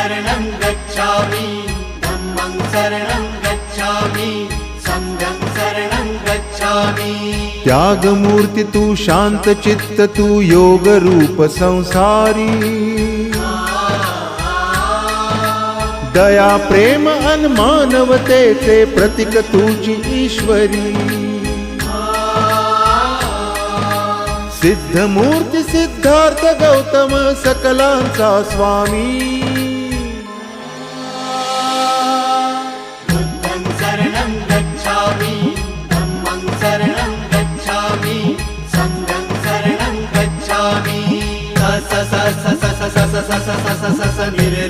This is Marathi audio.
शरणं गच्छामि धम्मं शरणं गच्छामि संघं शरणं गच्छामि। त्यागमूर्ती तू शांत चित्त तू योग रूप संसारी दया प्रेम अन मानवतेचे प्रतीक तुझी ईश्वरी सिद्धमूर्ती सिद्धार्थ गौतम सकलांचा स्वामी बुद्धं शरणं गच्छामि धम्मं शरणं गच्छामि संघं शरणं गच्छामि। स स स स स स स स स स स स स नि रे